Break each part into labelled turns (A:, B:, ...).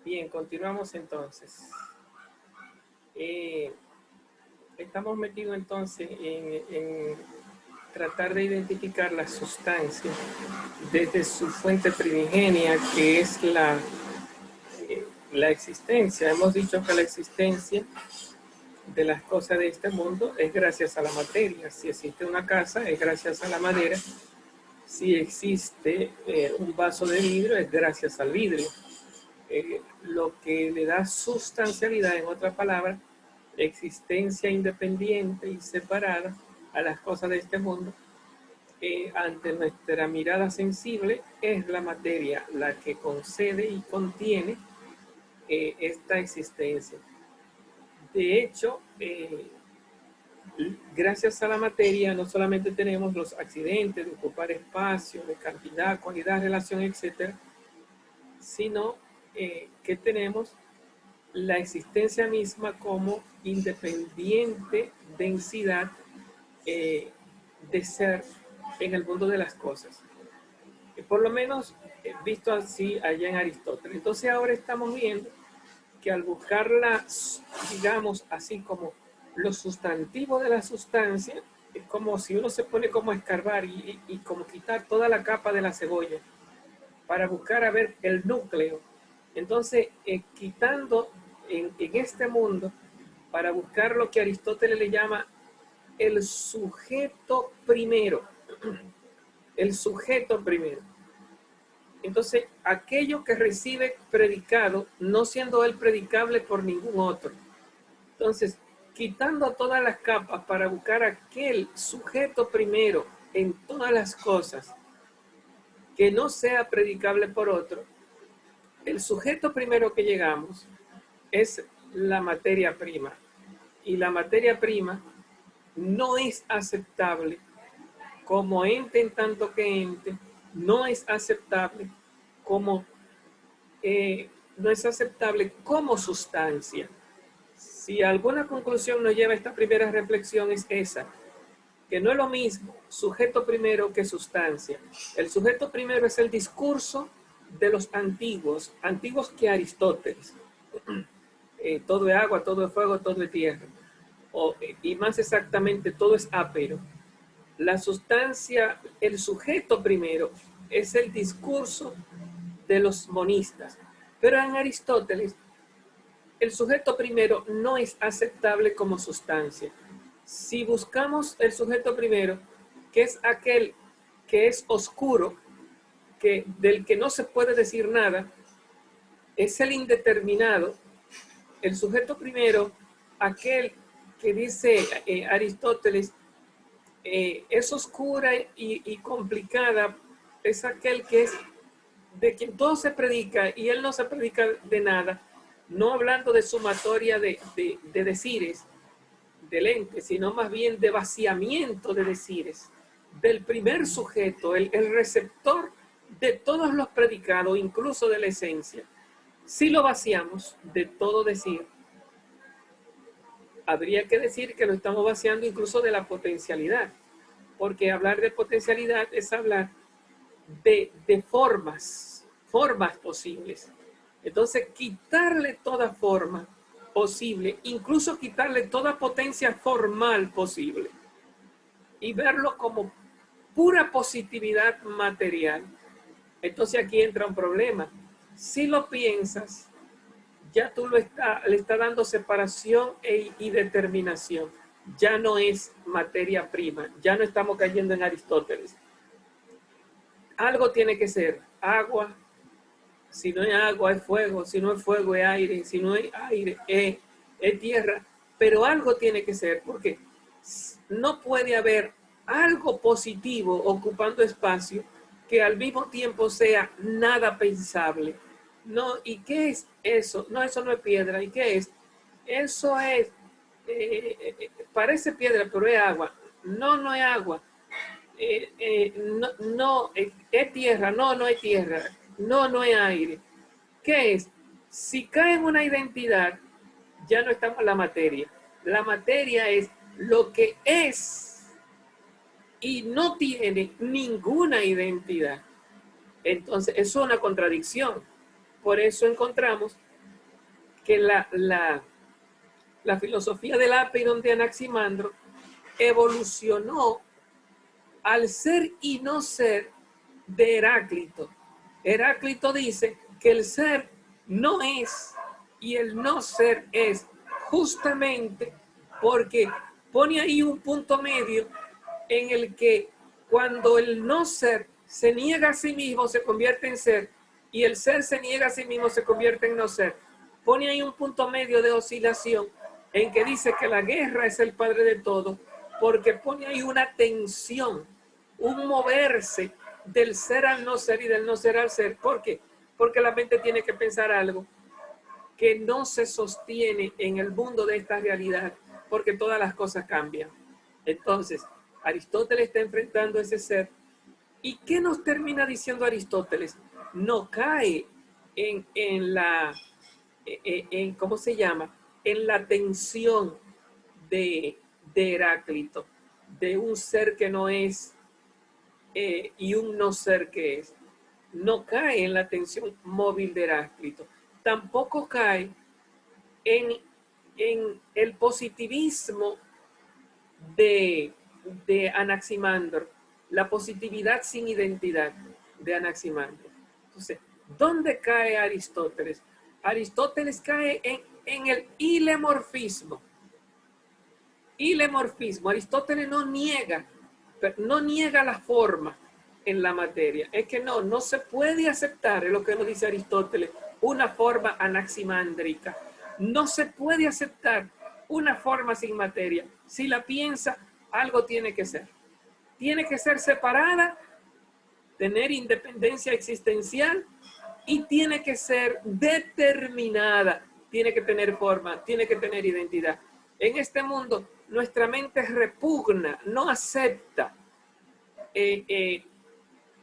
A: Bien, continuamos entonces. Estamos metidos entonces en tratar de identificar la sustancia desde su fuente primigenia, que es la existencia. Hemos dicho que la existencia de las cosas de este mundo es gracias a la materia. Si existe una casa, es gracias a la madera. Si existe un vaso de vidrio, es gracias al vidrio. Lo que le da sustancialidad, en otras palabras, existencia independiente y separada a las cosas de este mundo, ante nuestra mirada sensible, es la materia la que concede y contiene esta existencia. De hecho, gracias a la materia no solamente tenemos los accidentes de ocupar espacio, de cantidad, cualidad, relación, etcétera, sino que tenemos la existencia misma como independiente densidad de ser en el mundo de las cosas. Por lo menos visto así allá en Aristóteles. Entonces ahora estamos viendo que al buscarla, digamos así como los sustantivos de la sustancia, es como si uno se pone como a escarbar y como quitar toda la capa de la cebolla para buscar a ver el núcleo. Entonces, quitando en este mundo, para buscar lo que Aristóteles le llama el sujeto primero. El sujeto primero. Entonces, aquello que recibe predicado, no siendo él predicable por ningún otro. Entonces, quitando todas las capas para buscar aquel sujeto primero en todas las cosas, que no sea predicable por otro, el sujeto primero que llegamos es la materia prima. Y la materia prima no es aceptable como ente en tanto que ente, no es aceptable como no es aceptable como sustancia. Si alguna conclusión nos lleva a esta primera reflexión es esa, que no es lo mismo sujeto primero que sustancia. El sujeto primero es el discurso de los antiguos que Aristóteles. Todo es agua, todo es fuego, todo es tierra. Y más exactamente, todo es ápero. La sustancia, el sujeto primero, es el discurso de los monistas. Pero en Aristóteles, el sujeto primero no es aceptable como sustancia. Si buscamos el sujeto primero, que es aquel que es oscuro, del que no se puede decir nada, es el indeterminado. El sujeto primero, aquel que dice Aristóteles, es oscura y complicada, es aquel que es de quien todo se predica y él no se predica de nada, no hablando de sumatoria de decires, del ente, sino más bien de vaciamiento de decires, del primer sujeto, el receptor de todos los predicados, incluso de la esencia. Si lo vaciamos de todo decir, habría que decir que lo estamos vaciando incluso de la potencialidad, porque hablar de potencialidad es hablar de formas posibles. Entonces, quitarle toda forma posible, incluso quitarle toda potencia formal posible, y verlo como pura positividad material. Entonces aquí entra un problema. Si lo piensas, ya tú le está dando separación y determinación. Ya no es materia prima, ya no estamos cayendo en Aristóteles. Algo tiene que ser agua, si no hay agua es fuego, si no hay fuego es aire, si no hay aire es tierra, pero algo tiene que ser, porque no puede haber algo positivo ocupando espacio que al mismo tiempo sea nada pensable. No, ¿y qué es eso? No, eso no es piedra. ¿Y qué es? Eso es, parece piedra, pero es agua. No, no es agua. No, es tierra. No, no es tierra. No, no es aire. ¿Qué es? Si cae en una identidad, ya no estamos en la materia. La materia es lo que es y no tiene ninguna identidad. Entonces, eso es una contradicción. Por eso encontramos que la filosofía del Apeirón de Anaximandro evolucionó al ser y no ser de Heráclito. Heráclito dice que el ser no es y el no ser es, justamente porque pone ahí un punto medio en el que cuando el no ser se niega a sí mismo se convierte en ser y el ser se niega a sí mismo se convierte en no ser. Pone ahí un punto medio de oscilación en que dice que la guerra es el padre de todo, porque pone ahí una tensión, un moverse del ser al no ser y del no ser al ser. ¿Por qué? Porque la mente tiene que pensar algo que no se sostiene en el mundo de esta realidad, porque todas las cosas cambian. Entonces, Aristóteles está enfrentando ese ser. ¿Y qué nos termina diciendo Aristóteles? No cae ¿cómo se llama? En la tensión de Heráclito, de un ser que no es y un no ser que es. No cae en la tensión móvil de Heráclito. Tampoco cae en el positivismo de Anaximandro, la positividad sin identidad de Anaximandro. Entonces, ¿dónde cae Aristóteles? Aristóteles cae en el ilemorfismo. Ilemorfismo. Aristóteles no niega la forma en la materia. Es que no se puede aceptar, es lo que nos dice Aristóteles, una forma anaximándrica. No se puede aceptar una forma sin materia. Si la piensa, algo tiene que ser. Tiene que ser separada, tener independencia existencial y tiene que ser determinada. Tiene que tener forma, tiene que tener identidad. En este mundo, nuestra mente repugna, no acepta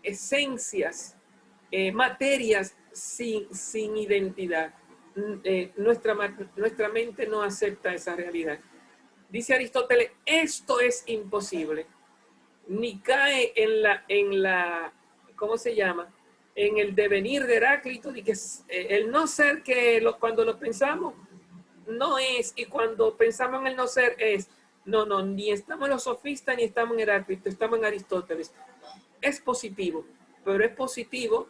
A: esencias, materias sin identidad. Nuestra mente no acepta esa realidad. Dice Aristóteles, esto es imposible. Ni cae en la ¿cómo se llama? En el devenir de Heráclito, y que el no ser que cuando lo pensamos no es, y cuando pensamos en el no ser es. No, ni estamos en los sofistas ni estamos en Heráclito, estamos en Aristóteles. Es positivo, pero es positivo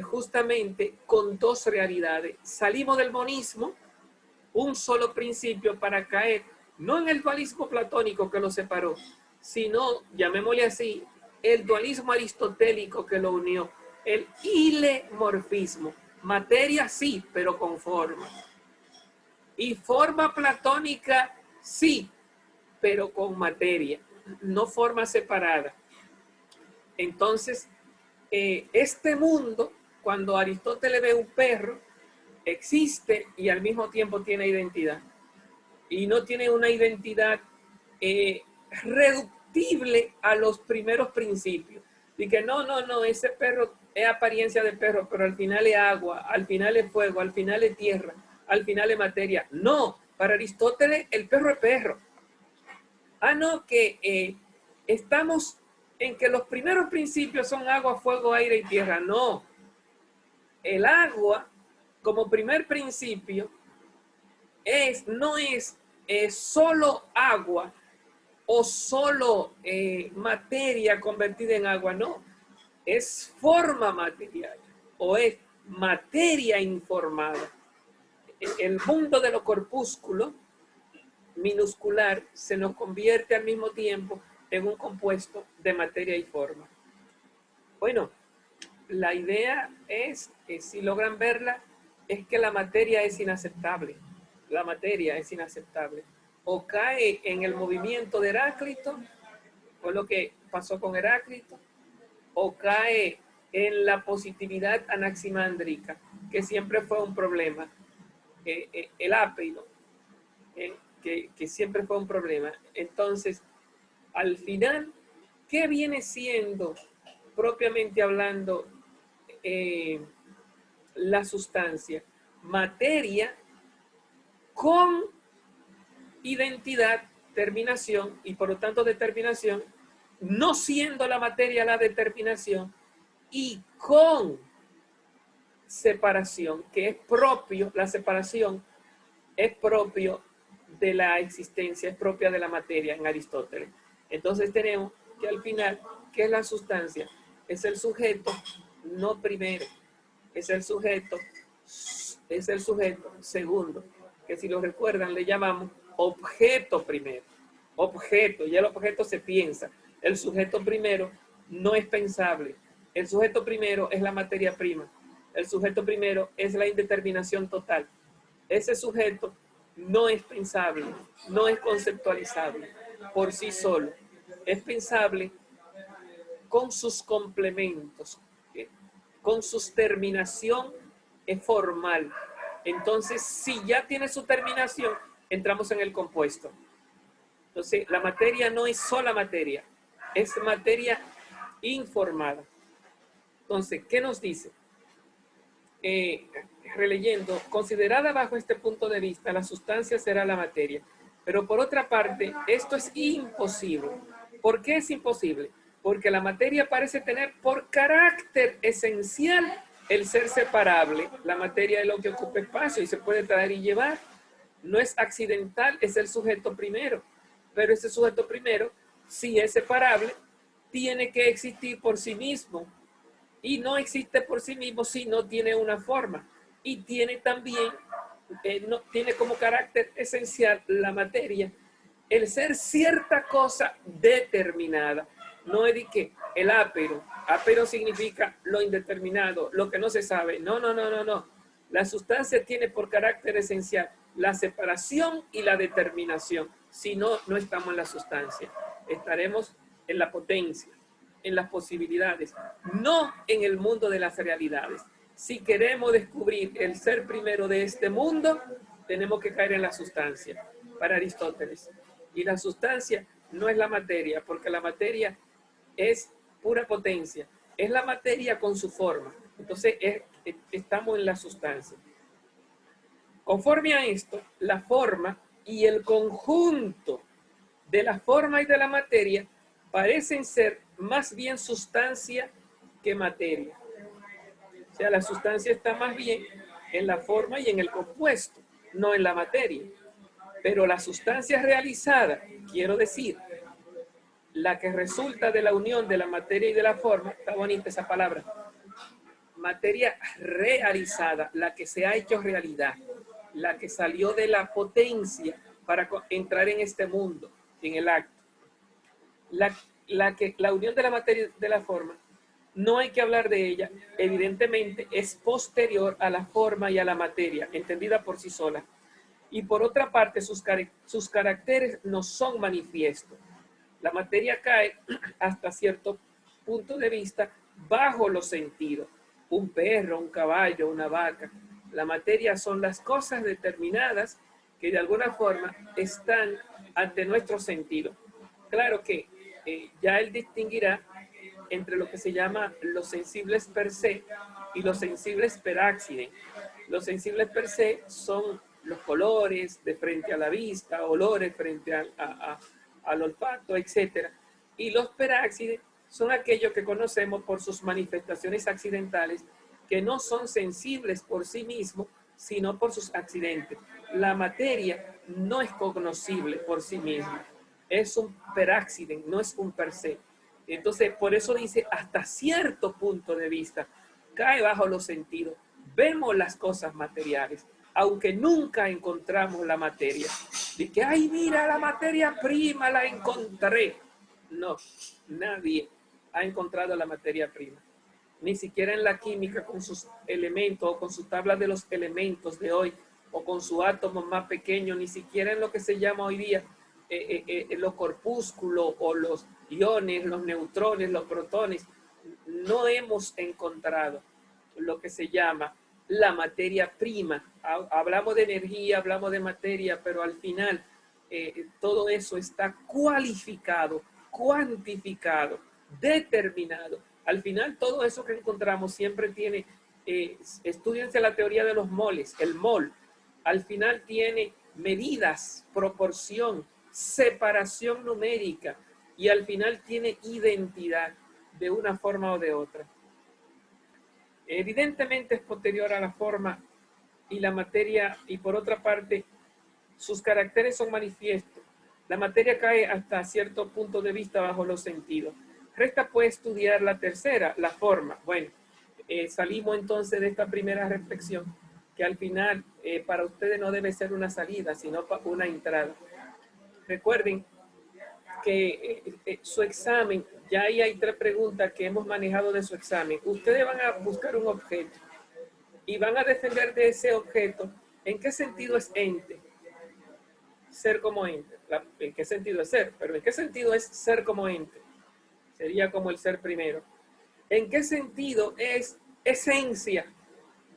A: justamente con dos realidades. Salimos del monismo, un solo principio, para caer no en el dualismo platónico que lo separó, sino, llamémosle así, el dualismo aristotélico que lo unió, el ilemorfismo. Materia sí, pero con forma. Y forma platónica sí, pero con materia, no forma separada. Entonces, este mundo, cuando Aristóteles ve un perro, existe y al mismo tiempo tiene identidad. Y no tiene una identidad reductible a los primeros principios. Y que no, ese perro es apariencia de perro, pero al final es agua, al final es fuego, al final es tierra, al final es materia. No, para Aristóteles el perro es perro. No, que estamos en que los primeros principios son agua, fuego, aire y tierra. No, el agua como primer principio no es solo agua o solo materia convertida en agua, no. Es forma material o es materia informada. El mundo de lo corpúsculo minuscular se nos convierte al mismo tiempo en un compuesto de materia y forma. Bueno, la idea es, si logran verla, es que la materia es inaceptable. La materia es inaceptable. O cae en el movimiento de Heráclito, fue lo que pasó con Heráclito, o cae en la positividad anaximándrica, que siempre fue un problema. El Apeirón, que siempre fue un problema. Entonces, al final, ¿qué viene siendo, propiamente hablando, la sustancia? Materia con identidad, terminación, y por lo tanto determinación, no siendo la materia la determinación, y con separación, que es propio, la separación es propio de la existencia, es propia de la materia en Aristóteles. Entonces tenemos que al final, ¿qué es la sustancia? Es el sujeto, no primero, es el sujeto segundo, que si lo recuerdan le llamamos objeto primero. Objeto, ya el objeto se piensa. El sujeto primero no es pensable. El sujeto primero es la materia prima. El sujeto primero es la indeterminación total. Ese sujeto no es pensable, no es conceptualizable por sí solo. Es pensable con sus complementos, ¿sí? Con su terminación formal. Entonces, si ya tiene su terminación, entramos en el compuesto. Entonces, la materia no es sola materia, es materia informada. Entonces, ¿qué nos dice? Releyendo, considerada bajo este punto de vista, la sustancia será la materia. Pero por otra parte, esto es imposible. ¿Por qué es imposible? Porque la materia parece tener por carácter esencial el ser separable. La materia es lo que ocupa espacio y se puede traer y llevar. No es accidental, es el sujeto primero. Pero ese sujeto primero, si es separable, tiene que existir por sí mismo. Y no existe por sí mismo si no tiene una forma. Y tiene también, no, tiene como carácter esencial la materia, el ser cierta cosa determinada. No es de que el ápero. Ápero significa lo indeterminado, lo que no se sabe. No, no, no, no, no. La sustancia tiene por carácter esencial la separación y la determinación. Si no, no estamos en la sustancia. Estaremos en la potencia, en las posibilidades, no en el mundo de las realidades. Si queremos descubrir el ser primero de este mundo, tenemos que caer en la sustancia, para Aristóteles. Y la sustancia no es la materia, porque la materia es pura potencia. Es la materia con su forma. Entonces, estamos en la sustancia. Conforme a esto, la forma y el conjunto de la forma y de la materia parecen ser más bien sustancia que materia. O sea, la sustancia está más bien en la forma y en el compuesto, no en la materia. Pero la sustancia realizada, quiero decir, la que resulta de la unión de la materia y de la forma, está bonita esa palabra, materia realizada, la que se ha hecho realidad, la que salió de la potencia para entrar en este mundo, en el acto. La unión de la materia y de la forma, no hay que hablar de ella, evidentemente es posterior a la forma y a la materia, entendida por sí sola. Y por otra parte, sus caracteres no son manifiestos. La materia cae hasta cierto punto de vista bajo los sentidos. Un perro, un caballo, una vaca. La materia son las cosas determinadas que de alguna forma están ante nuestros sentidos. Claro que ya él distinguirá entre lo que se llama los sensibles per se y los sensibles per accident. Los sensibles per se son los colores de frente a la vista, olores frente al olfato, etc. Y los per accident son aquellos que conocemos por sus manifestaciones accidentales, que no son sensibles por sí mismos, sino por sus accidentes. La materia no es cognoscible por sí misma, es un per accident, no es un per se. Entonces, por eso dice, hasta cierto punto de vista, cae bajo los sentidos. Vemos las cosas materiales, aunque nunca encontramos la materia. De que, ay, mira, la materia prima la encontré. No, nadie ha encontrado la materia prima. Ni siquiera en la química con sus elementos o con su tabla de los elementos de hoy o con su átomo más pequeño, ni siquiera en lo que se llama hoy día los corpúsculos o los iones, los neutrones, los protones. No hemos encontrado lo que se llama la materia prima. Hablamos de energía, hablamos de materia, pero al final todo eso está cualificado, cuantificado, determinado. Al final todo eso que encontramos siempre tiene, estudiense la teoría de los moles, el mol, al final tiene medidas, proporción, separación numérica y al final tiene identidad de una forma o de otra. Evidentemente es posterior a la forma y la materia, y por otra parte, sus caracteres son manifiestos. La materia cae hasta cierto punto de vista bajo los sentidos. Resta pues estudiar la tercera, la forma. Bueno, salimos entonces de esta primera reflexión, que al final para ustedes no debe ser una salida, sino una entrada. Recuerden que su examen, ya ahí hay 3 preguntas que hemos manejado de su examen. Ustedes van a buscar un objeto y van a defender de ese objeto en qué sentido es ente. Ser como ente. ¿En qué sentido es ser? Pero ¿en qué sentido es ser como ente? Sería como el ser primero. ¿En qué sentido es esencia?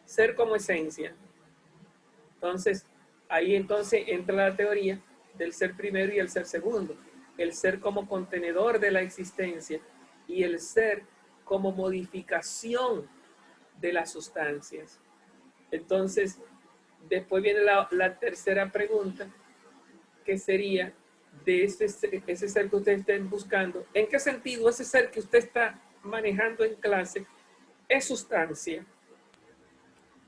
A: Ser como esencia. Entonces, ahí entonces entra la teoría del ser primero y el ser segundo. El ser como contenedor de la existencia y el ser como modificación de las sustancias. Entonces, después viene la tercera pregunta, que sería de ese ser que ustedes estén buscando. ¿En qué sentido ese ser que usted está manejando en clase es sustancia?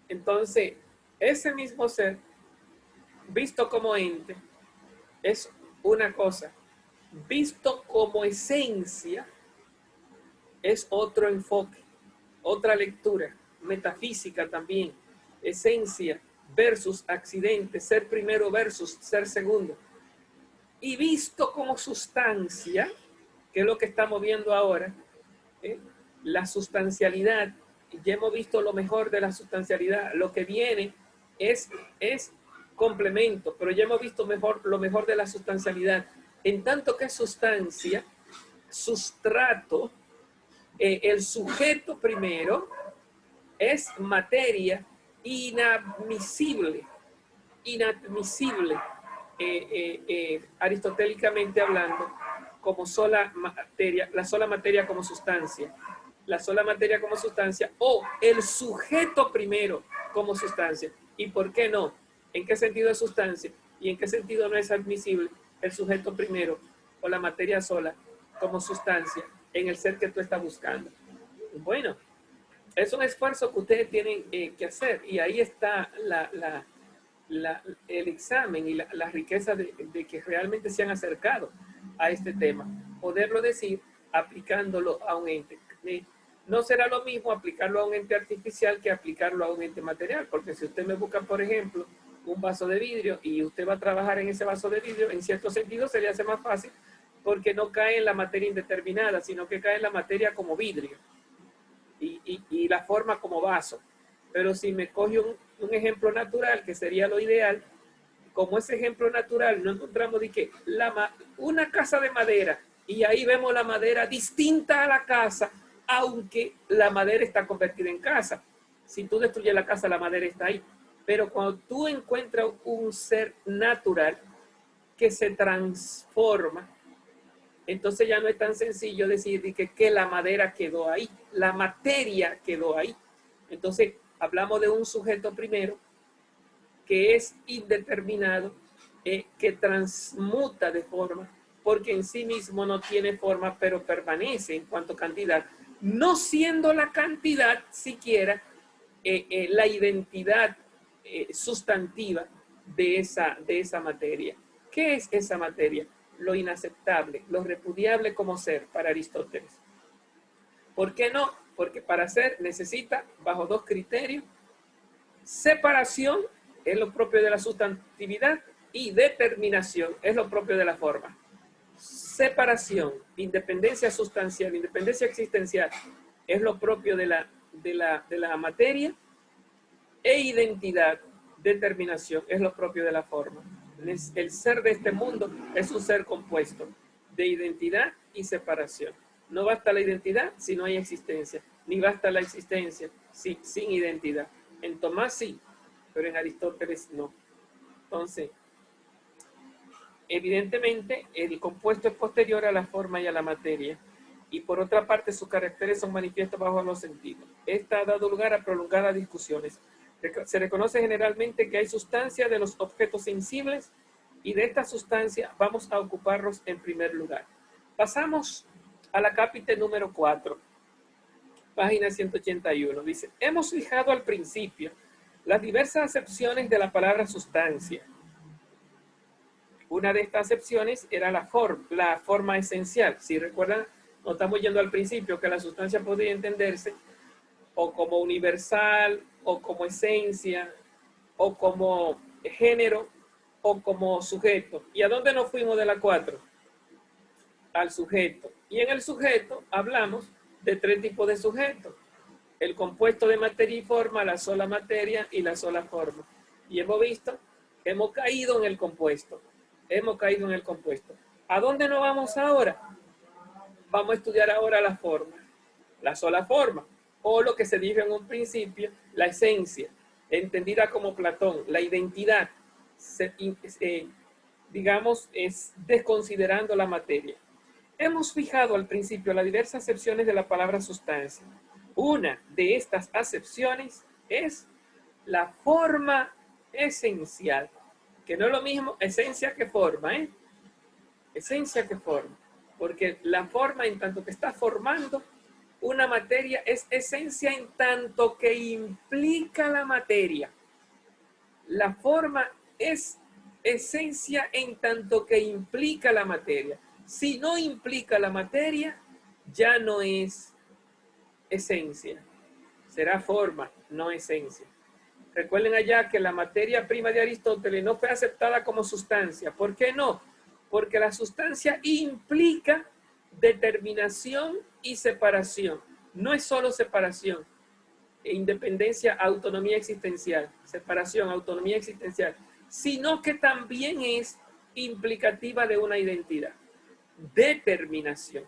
A: Entonces, ese mismo ser, visto como ente, es una cosa. Visto como esencia, es otro enfoque, otra lectura, metafísica también. Esencia versus accidente, ser primero versus ser segundo. Y visto como sustancia, que es lo que estamos viendo ahora, la sustancialidad, ya hemos visto lo mejor de la sustancialidad, lo que viene es complemento, pero ya hemos visto lo mejor de la sustancialidad, en tanto que sustancia, sustrato, el sujeto primero es materia inadmisible, aristotélicamente hablando, como sola materia, la sola materia como sustancia, la sola materia como sustancia, o el sujeto primero como sustancia. ¿Y por qué no? ¿En qué sentido es sustancia? ¿Y en qué sentido no es admisible el sujeto primero o la materia sola como sustancia en el ser que tú estás buscando? Bueno, es un esfuerzo que ustedes tienen que hacer, y ahí está el examen y la riqueza de que realmente se han acercado a este tema. Poderlo decir aplicándolo a un ente. No será lo mismo aplicarlo a un ente artificial que aplicarlo a un ente material, porque si usted me busca, por ejemplo, un vaso de vidrio y usted va a trabajar en ese vaso de vidrio, en cierto sentido se le hace más fácil porque no cae en la materia indeterminada, sino que cae en la materia como vidrio y la forma como vaso. Pero si me coge un ejemplo natural, que sería lo ideal, como ese ejemplo natural no encontramos de que una casa de madera, y ahí vemos la madera distinta a la casa, aunque la madera está convertida en casa. Si tú destruyes la casa, la madera está ahí. Pero cuando tú encuentras un ser natural que se transforma, entonces ya no es tan sencillo decir que la madera quedó ahí, la materia quedó ahí. Entonces hablamos de un sujeto primero que es indeterminado, que transmuta de forma, porque en sí mismo no tiene forma, pero permanece en cuanto a cantidad, no siendo la cantidad siquiera la identidad sustantiva de esa materia. ¿Qué es esa materia? Lo inaceptable, lo repudiable como ser para Aristóteles. ¿Por qué no? Porque para ser necesita, bajo 2 criterios, separación, es lo propio de la sustantividad, y determinación, es lo propio de la forma. Separación, independencia sustancial, independencia existencial, es lo propio de la materia, e identidad, determinación, es lo propio de la forma. El ser de este mundo es un ser compuesto de identidad y separación. No basta la identidad si no hay existencia, ni basta la existencia sin identidad. En Tomás sí, pero en Aristóteles no. Entonces, evidentemente, el compuesto es posterior a la forma y a la materia, y por otra parte sus caracteres son manifiestos bajo los sentidos. Esta ha dado lugar a prolongadas discusiones. Se reconoce generalmente que hay sustancia de los objetos sensibles, y de esta sustancia vamos a ocuparnos en primer lugar. Pasamos a la cápita número 4. página 181. Dice, hemos fijado al principio las diversas acepciones de la palabra sustancia. Una de estas acepciones era la forma esencial. Si recuerdan, nos estamos yendo al principio que la sustancia podría entenderse o como universal, o como esencia, o como género, o como sujeto. ¿Y a dónde nos fuimos de la 4? Al sujeto. Y en el sujeto hablamos de 3 tipos de sujetos. El compuesto de materia y forma, la sola materia y la sola forma. Y hemos visto, hemos caído en el compuesto. Hemos caído en el compuesto. ¿A dónde nos vamos ahora? Vamos a estudiar ahora la forma. La sola forma. O lo que se dijo en un principio, la esencia. Entendida como Platón. La identidad. Digamos, es desconsiderando la materia. Hemos fijado al principio las diversas acepciones de la palabra sustancia. Una de estas acepciones es la forma esencial, que no es lo mismo esencia que forma, ¿eh? Esencia que forma, porque la forma en tanto que está formando una materia es esencia en tanto que implica la materia. La forma es esencia en tanto que implica la materia. Si no implica la materia, ya no es esencia. Será forma, no esencia. Recuerden allá que la materia prima de Aristóteles no fue aceptada como sustancia. ¿Por qué no? Porque la sustancia implica determinación y separación. No es solo separación, independencia, autonomía existencial, separación, autonomía existencial, sino que también es implicativa de una identidad. Determinación.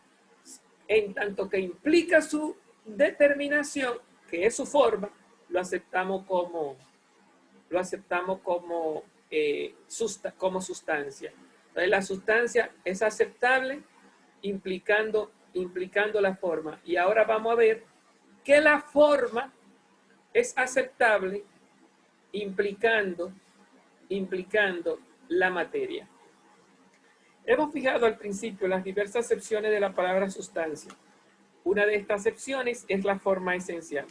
A: En tanto que implica su determinación, que es su forma, lo aceptamos como sustancia. Entonces, la sustancia es aceptable implicando la forma. Y ahora vamos a ver que la forma es aceptable implicando la materia. Hemos fijado al principio las diversas acepciones de la palabra sustancia. Una de estas acepciones es la forma esencial.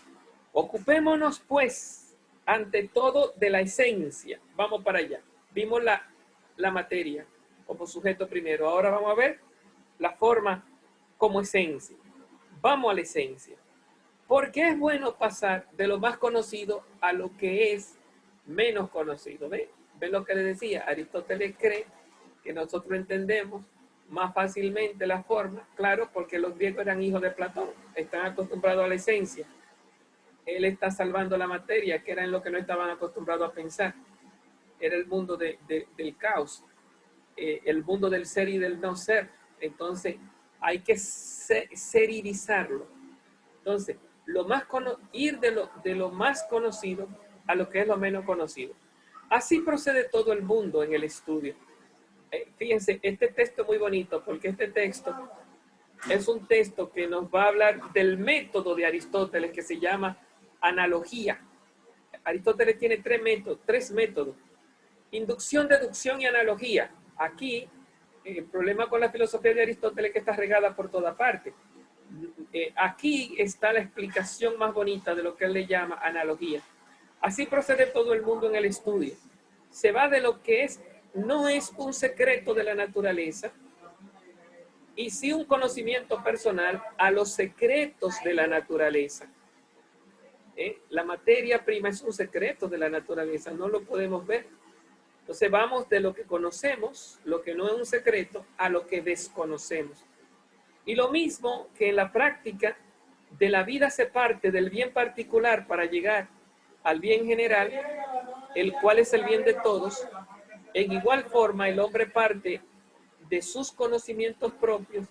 A: Ocupémonos, pues, ante todo de la esencia. Vamos para allá. Vimos la materia como sujeto primero. Ahora vamos a ver la forma como esencia. Vamos a la esencia. ¿Por qué es bueno pasar de lo más conocido a lo que es menos conocido? ¿Ven lo que les decía? Aristóteles cree que nosotros entendemos más fácilmente la forma, claro, porque los griegos eran hijos de Platón, están acostumbrados a la esencia. Él está salvando la materia, que era en lo que no estaban acostumbrados a pensar. Era el mundo del caos, el mundo del ser y del no ser. Entonces, hay que serilizarlo. Entonces, ir de lo más conocido a lo que es lo menos conocido. Así procede todo el mundo en el estudio. Fíjense, este texto es muy bonito porque este texto es un texto que nos va a hablar del método de Aristóteles que se llama analogía. Aristóteles tiene tres métodos. Inducción, deducción y analogía. Aquí, el problema con la filosofía de Aristóteles es que está regada por toda parte. Aquí está la explicación más bonita de lo que él le llama analogía. Así procede todo el mundo en el estudio. Se va de lo que no es un secreto de la naturaleza y sí un conocimiento personal a los secretos de la naturaleza. La materia prima es un secreto de la naturaleza, no lo podemos ver. Entonces vamos de lo que conocemos, lo que no es un secreto, a lo que desconocemos. Y lo mismo que en la práctica de la vida se parte del bien particular para llegar al bien general, el cual es el bien de todos. En igual forma, el hombre parte de sus conocimientos propios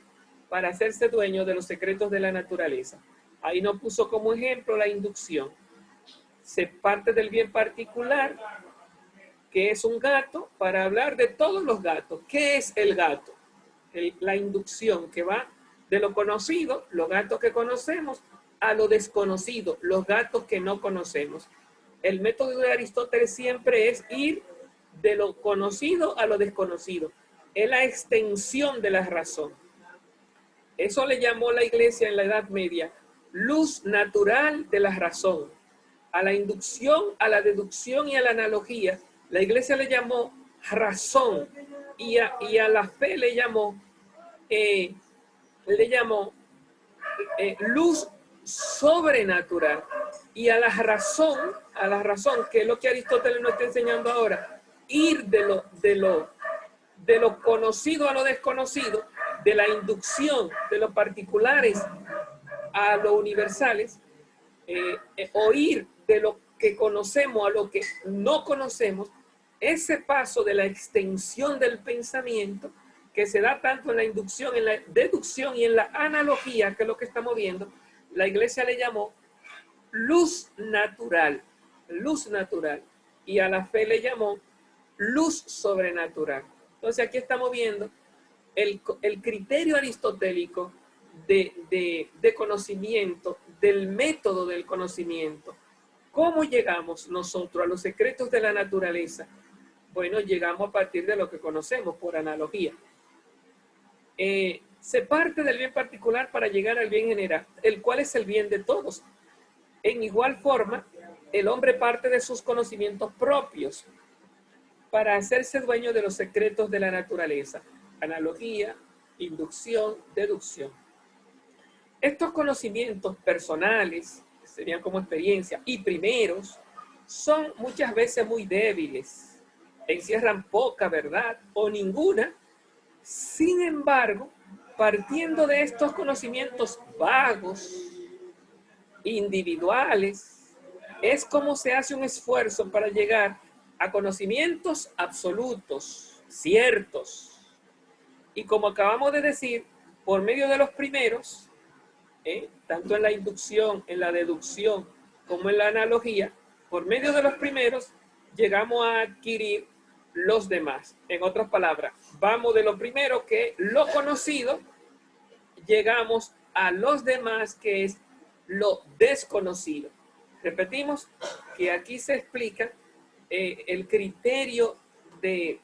A: para hacerse dueño de los secretos de la naturaleza. Ahí nos puso como ejemplo la inducción. Se parte del bien particular, que es un gato, para hablar de todos los gatos. ¿Qué es el gato? La inducción que va de lo conocido, los gatos que conocemos, a lo desconocido, los gatos que no conocemos. El método de Aristóteles siempre es ir de lo conocido a lo desconocido. Es la extensión de la razón. Eso le llamó la Iglesia en la Edad Media luz natural de la razón. A la inducción, a la deducción y a la analogía, la iglesia le llamó razón y a la fe le llamó luz sobrenatural. Y a la razón, que es lo que Aristóteles nos está enseñando ahora, ir de lo conocido a lo desconocido, de la inducción de los particulares a los universales, oír de lo que conocemos a lo que no conocemos, ese paso de la extensión del pensamiento que se da tanto en la inducción, en la deducción y en la analogía, que es lo que estamos viendo, la iglesia le llamó luz natural, y a la fe le llamó luz sobrenatural. Entonces aquí estamos viendo el criterio aristotélico de conocimiento, del método del conocimiento. ¿Cómo llegamos nosotros a los secretos de la naturaleza? Bueno, llegamos a partir de lo que conocemos por analogía. Se parte del bien particular para llegar al bien general, el cual es el bien de todos. En igual forma, el hombre parte de sus conocimientos propios para hacerse dueño de los secretos de la naturaleza. Analogía, inducción, deducción. Estos conocimientos personales, que serían como experiencia, y primeros, son muchas veces muy débiles, encierran poca verdad o ninguna. Sin embargo, partiendo de estos conocimientos vagos, individuales, es como se hace un esfuerzo para llegar a conocimientos absolutos, ciertos. Y como acabamos de decir, por medio de los primeros, tanto en la inducción, en la deducción, como en la analogía, por medio de los primeros, llegamos a adquirir los demás. En otras palabras, vamos de lo primero, que es lo conocido, llegamos a los demás, que es lo desconocido. Repetimos que aquí se explica el criterio de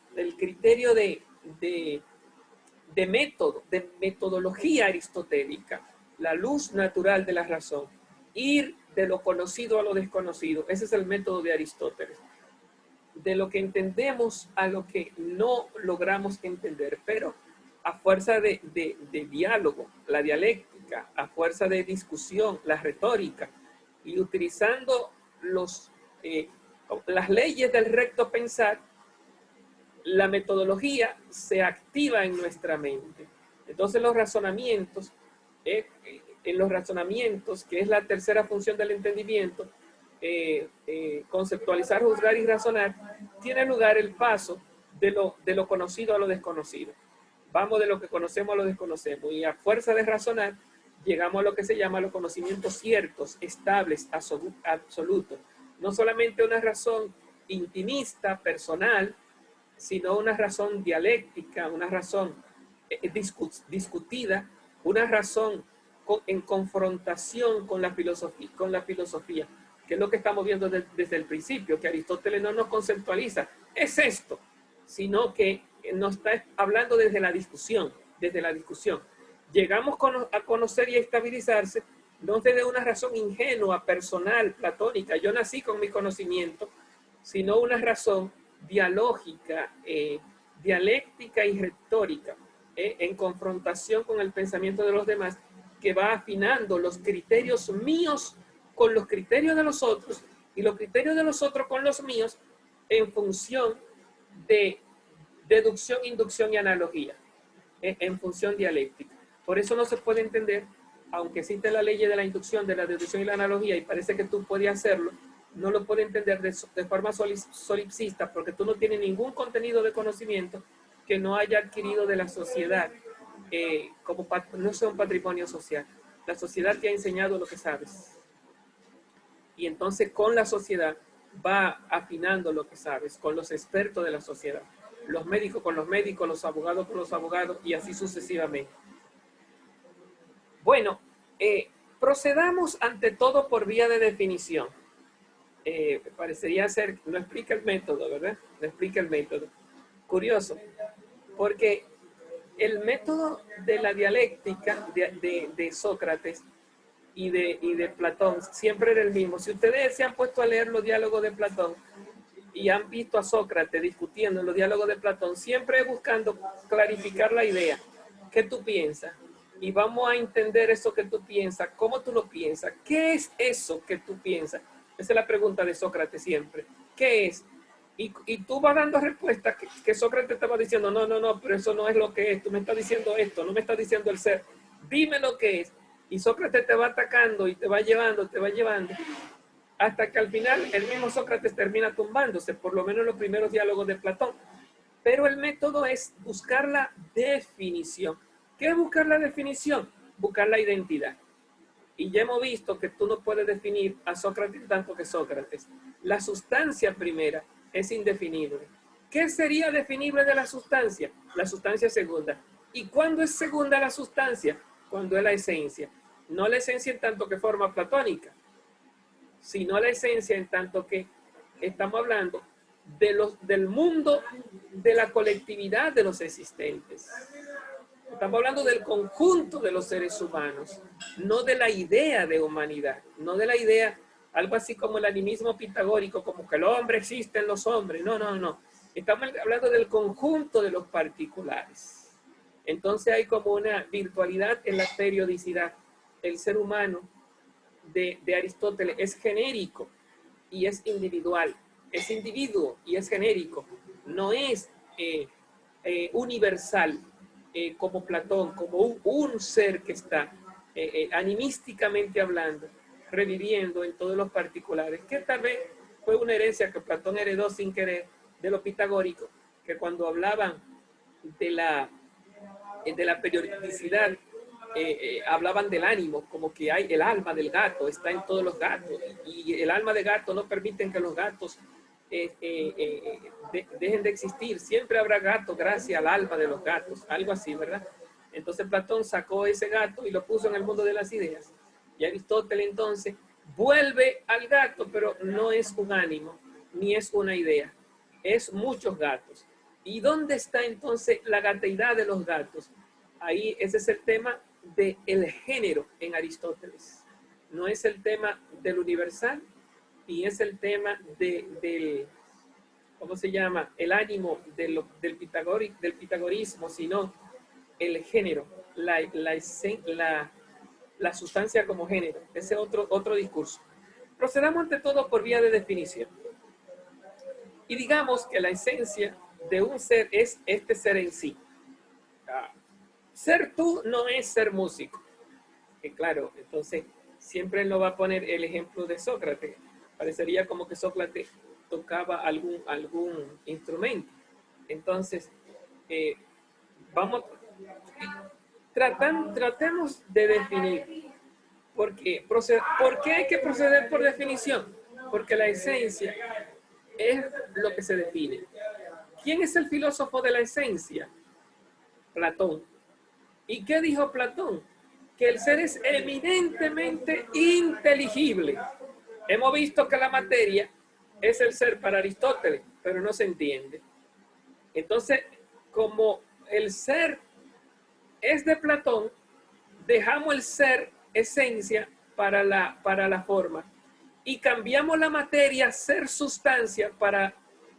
A: método, de metodología aristotélica, la luz natural de la razón, ir de lo conocido a lo desconocido. Ese es el método de Aristóteles. De lo que entendemos a lo que no logramos entender, pero a fuerza de diálogo, la dialéctica, a fuerza de discusión, la retórica, y utilizando las leyes del recto pensar, la metodología se activa en nuestra mente. Entonces los razonamientos, en los razonamientos, que es la tercera función del entendimiento, conceptualizar, juzgar y razonar, tiene lugar el paso de lo conocido a lo desconocido. Vamos de lo que conocemos a lo desconocemos, y a fuerza de razonar llegamos a lo que se llama los conocimientos ciertos, estables, absolutos. No solamente una razón intimista, personal, sino una razón dialéctica, una razón discutida, una razón en confrontación con la filosofía, que es lo que estamos viendo desde el principio, que Aristóteles no nos conceptualiza, es esto, sino que nos está hablando desde la discusión, Llegamos a conocer y a estabilizarse, no desde una razón ingenua, personal, platónica, yo nací con mi conocimiento, sino una razón dialógica, dialéctica y retórica, en confrontación con el pensamiento de los demás, que va afinando los criterios míos con los criterios de los otros, y los criterios de los otros con los míos, en función de deducción, inducción y analogía, en función dialéctica. Por eso no se puede entender, aunque existe la ley de la inducción, de la deducción y la analogía, y parece que tú puedes hacerlo, no lo puede entender de forma solipsista, porque tú no tienes ningún contenido de conocimiento que no haya adquirido de la sociedad, no sea un patrimonio social. La sociedad te ha enseñado lo que sabes. Y entonces con la sociedad va afinando lo que sabes, con los expertos de la sociedad. Los médicos con los médicos, los abogados con los abogados, y así sucesivamente. Bueno, procedamos ante todo por vía de definición. Parecería ser, no explica el método, ¿verdad? No explica el método. Curioso, porque el método de la dialéctica de Sócrates y de Platón siempre era el mismo. Si ustedes se han puesto a leer los diálogos de Platón y han visto a Sócrates discutiendo en los diálogos de Platón, siempre buscando clarificar la idea. ¿Qué tú piensas? Y vamos a entender eso que tú piensas, cómo tú lo piensas. ¿Qué es eso que tú piensas? Esa es la pregunta de Sócrates siempre. ¿Qué es? Y tú vas dando respuestas que Sócrates estaba diciendo, no, pero eso no es lo que es. Tú me estás diciendo esto, no me estás diciendo el ser. Dime lo que es. Y Sócrates te va atacando y te va llevando, hasta que al final el mismo Sócrates termina tumbándose, por lo menos en los primeros diálogos de Platón. Pero el método es buscar la definición. ¿Qué es buscar la definición? Buscar la identidad. Y ya hemos visto que tú no puedes definir a Sócrates tanto que Sócrates. La sustancia primera es indefinible. ¿Qué sería definible de la sustancia? La sustancia segunda. ¿Y cuándo es segunda la sustancia? Cuando es la esencia. No la esencia en tanto que forma platónica, sino la esencia en tanto que estamos hablando del mundo, de la colectividad de los existentes. Estamos hablando del conjunto de los seres humanos, no de la idea de humanidad, no de la idea, algo así como el animismo pitagórico, como que el hombre existe en los hombres. No. Estamos hablando del conjunto de los particulares. Entonces hay como una virtualidad en la periodicidad. El ser humano de Aristóteles es genérico y es individual. Es individuo y es genérico. No es universal como Platón, como un ser que está animísticamente hablando, reviviendo en todos los particulares, que tal vez fue una herencia que Platón heredó sin querer de los pitagóricos, que cuando hablaban de la periodicidad, hablaban del ánimo, como que hay el alma del gato, está en todos los gatos, y el alma de gato no permiten que los gatos dejen de existir. Siempre habrá gato gracias al alma de los gatos, algo así, ¿verdad? Entonces Platón sacó ese gato y lo puso en el mundo de las ideas. Y Aristóteles entonces vuelve al gato, pero no es un ánimo, ni es una idea, es muchos gatos. ¿Y dónde está entonces la gateidad de los gatos? Ahí ese es el tema del género en Aristóteles. No es el tema del universal, ni es el tema del, ¿cómo se llama? El ánimo del pitagorismo, sino el género, la sustancia como género. Ese es otro discurso. Procedamos ante todo por vía de definición. Y digamos que la esencia de un ser es este ser en sí. Ser tú no es ser músico. Claro, entonces siempre él nos va a poner el ejemplo de Sócrates. Parecería como que Sócrates tocaba algún instrumento. Entonces, tratemos de definir. ¿Por qué hay que proceder por definición? Porque la esencia es lo que se define. ¿Quién es el filósofo de la esencia? Platón. ¿Y qué dijo Platón? Que el ser es eminentemente inteligible. Hemos visto que la materia es el ser para Aristóteles, pero no se entiende. Entonces, como el ser es de Platón, dejamos el ser esencia para la forma y cambiamos la materia ser sustancia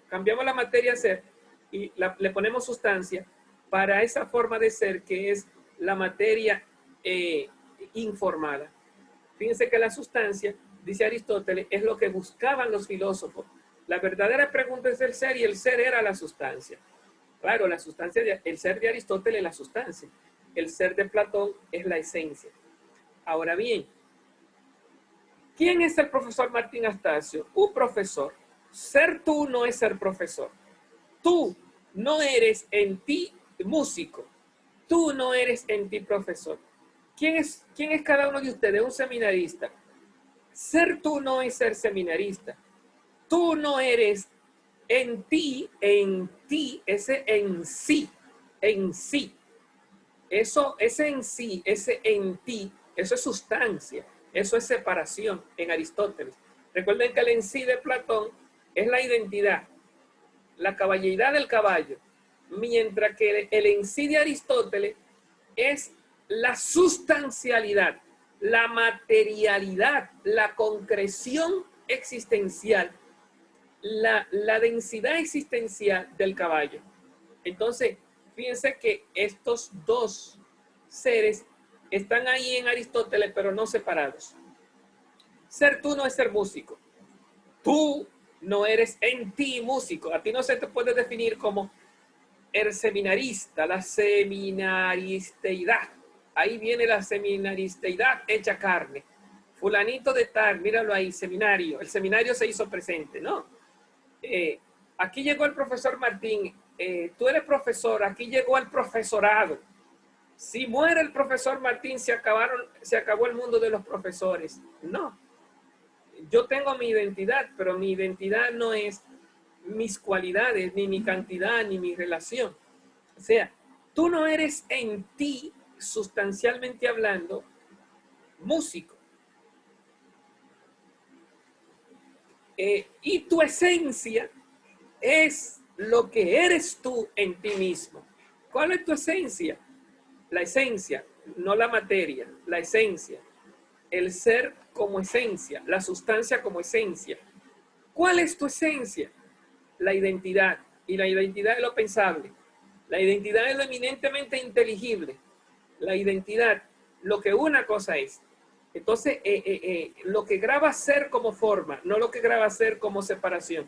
A: cambiamos la materia ser y le ponemos sustancia para esa forma de ser que es la materia informada. Fíjense que la sustancia, dice Aristóteles, es lo que buscaban los filósofos. La verdadera pregunta es el ser y el ser era la sustancia. Claro, la sustancia, el ser de Aristóteles es la sustancia. El ser de Platón es la esencia. Ahora bien, ¿quién es el profesor Martín Astacio? Un profesor. Ser tú no es ser profesor. Tú no eres en ti músico. Tú no eres en ti profesor. ¿Quién es cada uno de ustedes? Un seminarista. Ser tú no es ser seminarista. Tú no eres en ti, ese en sí, en sí. Eso, ese en sí, ese en ti, eso es sustancia, eso es separación en Aristóteles. Recuerden que el en sí de Platón es la identidad, la caballeridad del caballo, mientras que el en sí de Aristóteles es la sustancialidad. la materialidad, la concreción existencial, la densidad existencial del caballo. Entonces, fíjense que estos dos seres están ahí en Aristóteles, pero no separados. Ser tú no es ser músico. Tú no eres en ti músico. A ti no se te puede definir como el seminarista, la seminaristeidad. Ahí viene la seminaristeidad hecha carne. Fulanito de tal, míralo ahí, seminario. El seminario se hizo presente, ¿no? Aquí llegó el profesor Martín. Tú eres profesor, aquí llegó el profesorado. Si muere el profesor Martín, se acabó el mundo de los profesores. No. Yo tengo mi identidad, pero mi identidad no es mis cualidades, ni mi cantidad, ni mi relación. O sea, tú no eres en ti, sustancialmente hablando, músico. Y tu esencia es lo que eres tú en ti mismo. ¿Cuál es tu esencia? La esencia, no la materia, la esencia. El ser como esencia, la sustancia como esencia. ¿Cuál es tu esencia? La identidad. Y la identidad es lo pensable. La identidad es lo eminentemente inteligible. La identidad, lo que una cosa es. Entonces, lo que graba ser como forma, no lo que graba ser como separación.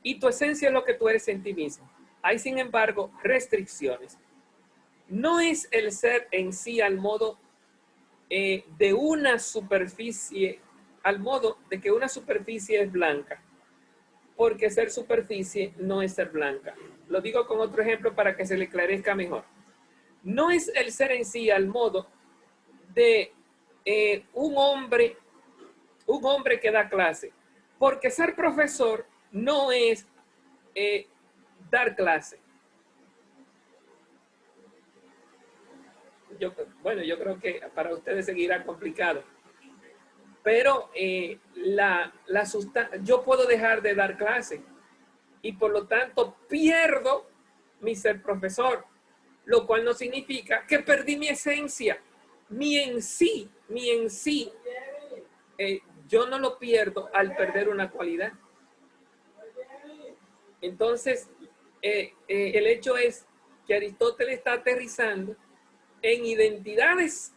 A: Y tu esencia es lo que tú eres en ti mismo. Hay, sin embargo, restricciones. No es el ser en sí al modo de una superficie, al modo de que una superficie es blanca, porque ser superficie no es ser blanca. Lo digo con otro ejemplo para que se le esclarezca mejor. No es el ser en sí al modo de un hombre que da clase, porque ser profesor no es dar clase. Yo creo que para ustedes seguirá complicado. Pero yo puedo dejar de dar clase y por lo tanto pierdo mi ser profesor, lo cual no significa que perdí mi esencia, mi en sí. Yo no lo pierdo al perder una cualidad. Entonces, el hecho es que Aristóteles está aterrizando en identidades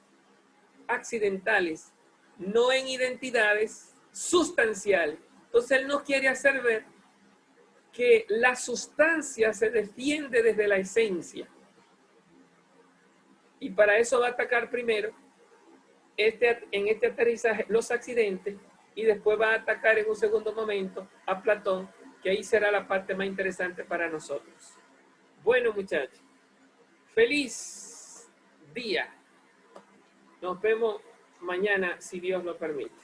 A: accidentales, no en identidades sustanciales. Entonces él nos quiere hacer ver que la sustancia se defiende desde la esencia. Y para eso va a atacar primero en este aterrizaje los accidentes y después va a atacar en un segundo momento a Platón, que ahí será la parte más interesante para nosotros. Bueno, muchachos, feliz día. Nos vemos mañana, si Dios lo permite.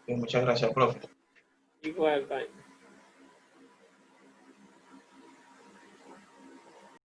B: Muchas gracias, profe.
A: Igual, bye.